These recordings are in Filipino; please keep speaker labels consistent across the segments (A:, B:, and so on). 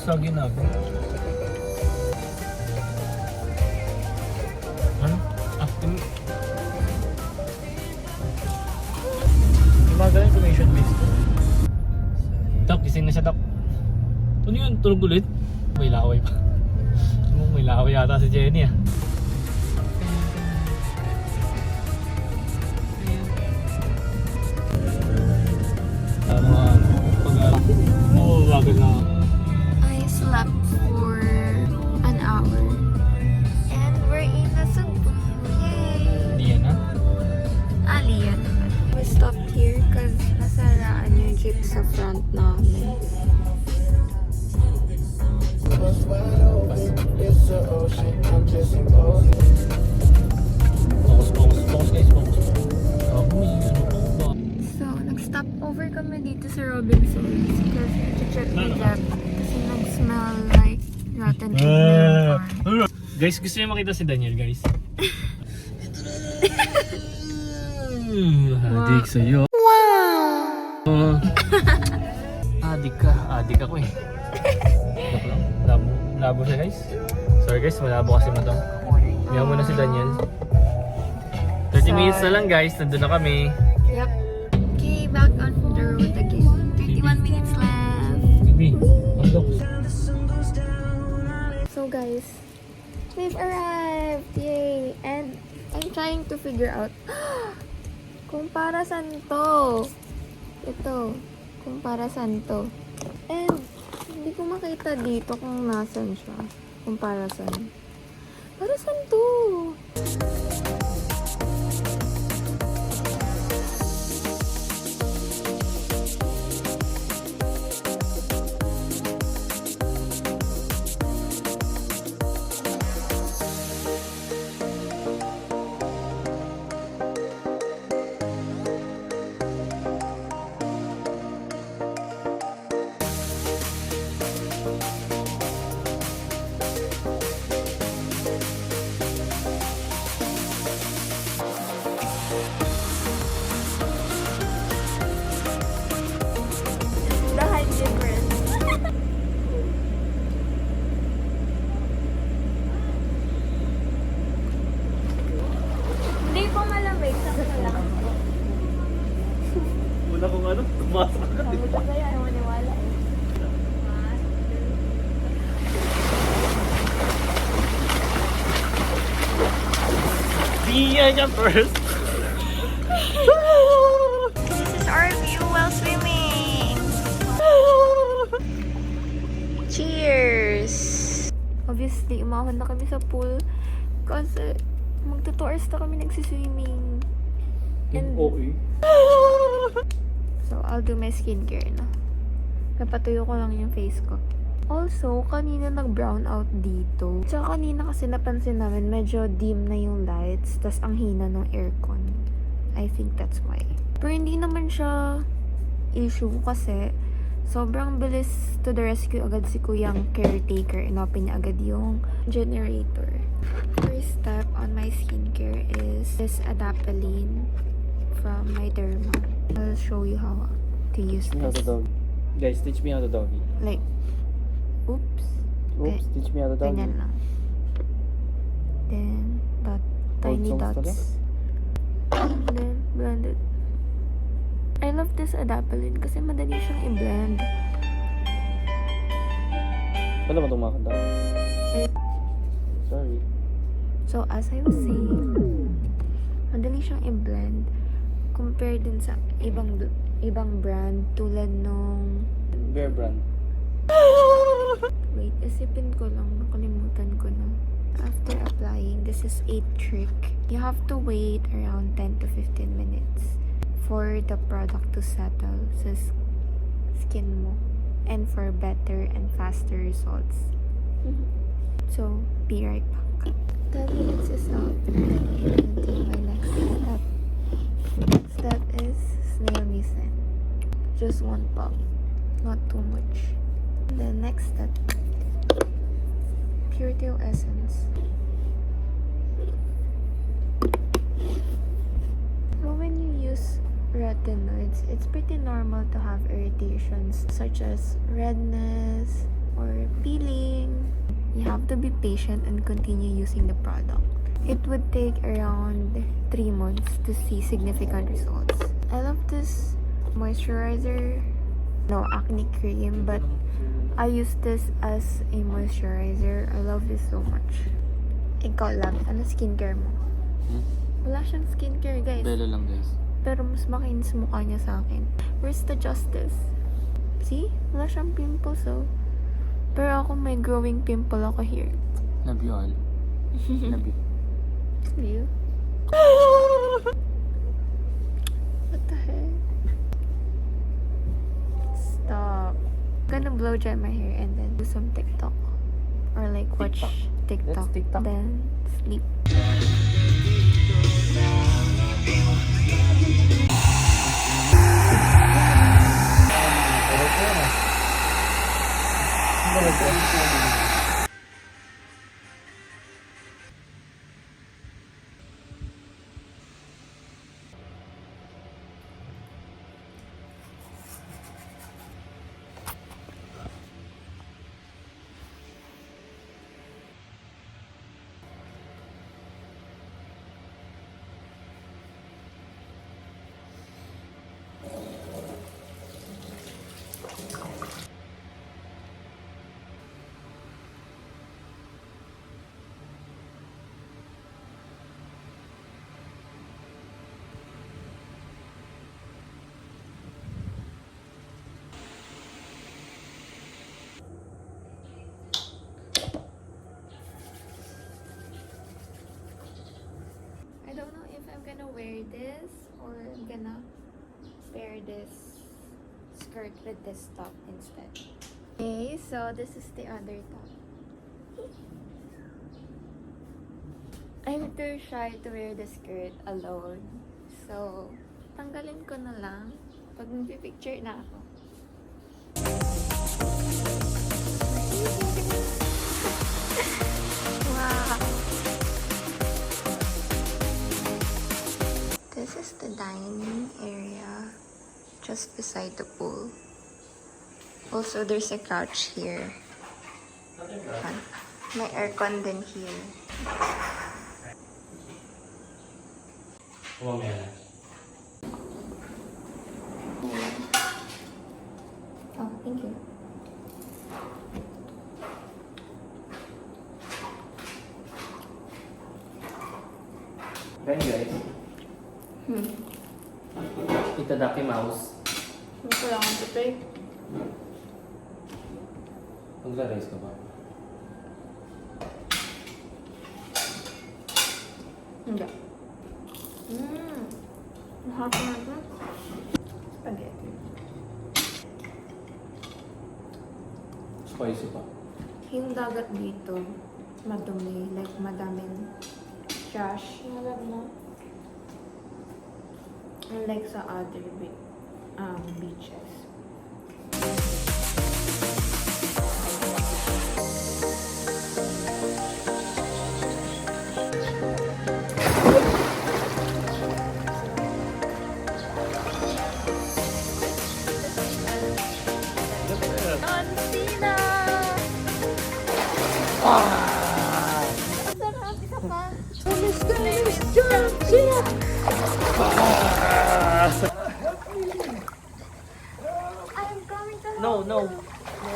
A: sa ginagawa. Ano? Gumagana information based. Dok, gising na siya, Dok. Ano yun? Tulog ulit? May laway pa. May laway yata si Jenny ah.
B: I slept for an hour and we're in a Cebu. Yay!
A: Liyan na?
B: Liyan naman. We stopped here because nasaraan yung jeep sa front namin.
A: Focus guys, focus.
B: So, nag-stop over kami dito sa Robinsons because check the gap kasi nag-smell like rotten egg na yung car.
A: Guys, gusto niyo makita si Daniel, guys? Adik sa'yo. Wow! Adik ka. Adik ako eh. Labo siya, guys. Sorry guys, malabo kasi mo to. Ngayon muna si Daniel. 30 minutes na lang guys, nandun na kami.
B: Yep. Okay, back on the road again. 31 minutes left.
A: Bibi, mandok.
B: So guys, we've arrived! Yay! And I'm trying to figure out kung para saan to. Ito, kung para saan to. And hindi ko makita dito kung nasan siya. Kung para saan. Para saan to? The height difference. Hindi po malamig. Saka na lang.
A: Una kong ano, tumasok agad.
B: Sabi ko kaya, ayaw maniwala eh.
A: Diya niya first.
B: This is our view while swimming. Cheers! Obviously, umahon na kami sa pool kasi magto 2 hours na kami nagsiswimming. And so, I'll do my skincare na. Napatuyo ko lang yung face ko. Also, kanina nag-brown out dito. Tsaka kanina kasi napansin namin medyo dim na yung lights, tas ang hina ng aircon. I think that's why. Pero hindi naman siya issue kasi sobrang bilis to the rescue agad si kuyang caretaker. Inopin niya agad yung generator. First step on my skincare is this Adapalene from my derma. I'll show you how to use
A: How to
B: this.
A: dog. Guys, teach me how to doggy.
B: Like, oops.
A: Oops, teach me how to doggy.
B: Ganyan lang. Then, tiny
A: songs to
B: dots. And then, blend it. I love this Adapalene kasi madali siyang i-blend.
A: Wala mo itong makanta. Sorry.
B: So, as I was saying, madali siyang i-blend compared din sa ibang brand tulad nung
A: Bear brand.
B: wait, isipin ko lang, nakalimutan ko na. After applying, this is a trick. You have to wait around 10 to 15 minutes for the product to settle sa skin mo and for better and faster results. So, be right back. 10 minutes is up and into my next step. Next step is snail misten. Just 1 pump, not too much. The next step, Purity Essence. So when you use retinoids, it's pretty normal to have irritations such as redness or peeling. You have to be patient and continue using the product. It would take around 3 months to see significant results. I love this moisturizer. No, acne cream, but I use this as a moisturizer. I love this so much. Ikaw lang, ano skincare mo? Wala siyang skincare, guys.
A: Belo lang guys.
B: Pero mas makinis mukha niya sa akin. Where's the justice? See? Wala siyang pimples, oh. Pero ako may growing pimple ako here.
A: Love you all. Love you.
B: You? What the heck? Stop. I'm gonna blow dry my hair and then do some TikTok. Or like watch TikTok.
A: Let's TikTok.
B: Then sleep. I don't know if I'm gonna wear this or I'm gonna pair this skirt with this top instead. Okay, so this is the other top. I'm too shy to wear the skirt alone. So, tanggalin ko na lang pag magpipicture na ako. Wow! This is the dining area just beside the pool. Also, there's a couch here. Fun. May aircon din here.
A: Mamaya.
B: Oh, thank you.
A: Then guys, Itadaki Mouse.
B: Hindi ko lang ang tupay.
A: Magla-rice ka ba?
B: Hindi. Mahapon na ito. Spaghetti.
A: Spicy pa.
B: Yung dagat dito, madumi. Like, madaming trash. Alam mo? Unlike sa other beaches. Sarap, isa pa. I'm coming to
A: No, no. No.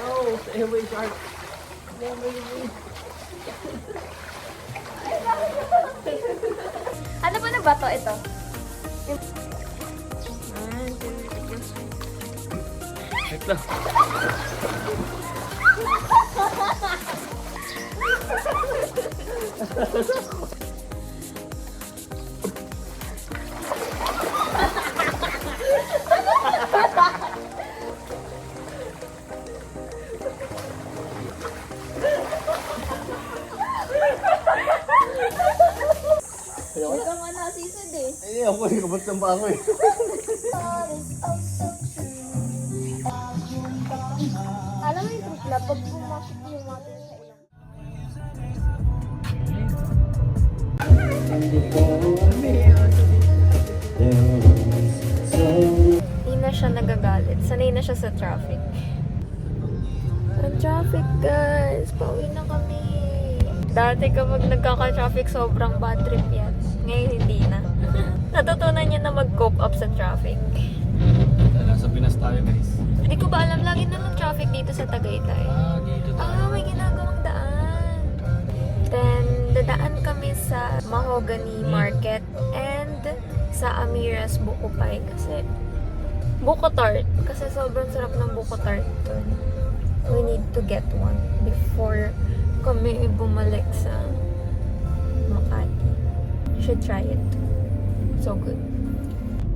A: No. Stay away, shark. Stay away.
B: Ano ba na ba to? Ito?
A: Wait lang.
B: Hindi ka nga nasisad eh.
A: Ay, ako eh. Kabot lang pa ako eh.
B: Alam mo yung truth na pag pumasok yung mga sa ilong. Hindi na siya nagagalit. Sanay na siya sa traffic. Ang traffic guys. Pauwi na kami. Dati kapag nagkaka-traffic, sobrang bad trip yan. Ngayon hindi na. Natutunan niya na mag-cope up sa traffic.
A: Nasa Pinas tayo guys.
B: Hindi ko ba alam, lagi na ng traffic dito sa Tagaytay.
A: Dito tayo.
B: May ginagawang daan. Then, dadaan kami sa Mahogany Market and sa Amiras Buko Pie kasi Buko Tart. Kasi sobrang sarap ng Buko Tart dun. We need to get one before kami bumalik sa Makati. You should try it. So good.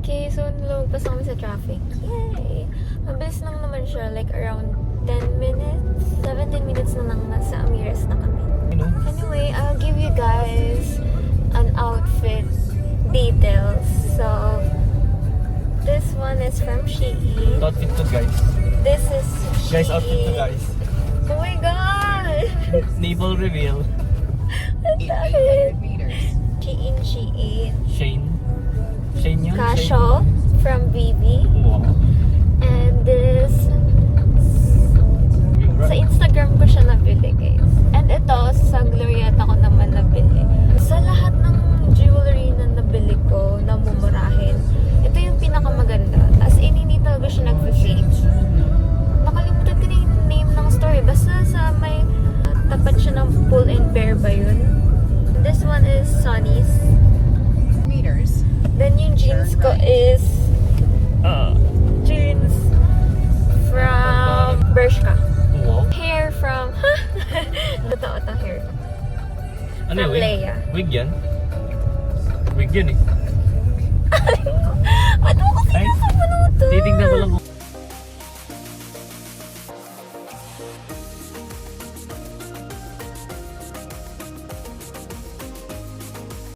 B: Okay, so nalagpas kami sa traffic. Yay! Mabilis lang naman siya. Like around 10 minutes, 17 minutes na lang nasa Amiras na kami. Anyway, I'll give you guys an outfit details. So, this one is from Shein.
A: Outfit to guys.
B: This is Shein.
A: Guys, outfit to guys.
B: Oh my god!
A: Nipple reveal.
B: What the heck? Shein.
A: Shane. Shane yun?
B: Casio from Vivi.
A: Shane? Wow.
B: And this, sa Instagram ko siya nabili guys. And ito, sa Glorieta ko naman nabili. Sa lahat ng jewelry na nabili ko, na mumurahin, ito yung pinakamaganda. As in, hindi talaga siya nag-fake. Nakalimutan ko na yung name ng store. Basta sa may tapat siya ng Pull and Bear ba yun? This one is Sonny's. Then yung jeans ko is jeans from Bershka.
A: Wow.
B: Hair from totoo to hair.
A: Ano
B: From
A: yun?
B: Leia.
A: Wig yan? Wig yun eh.
B: Ba't mo kasi
A: Ay,
B: nasa punuto?
A: titignan ko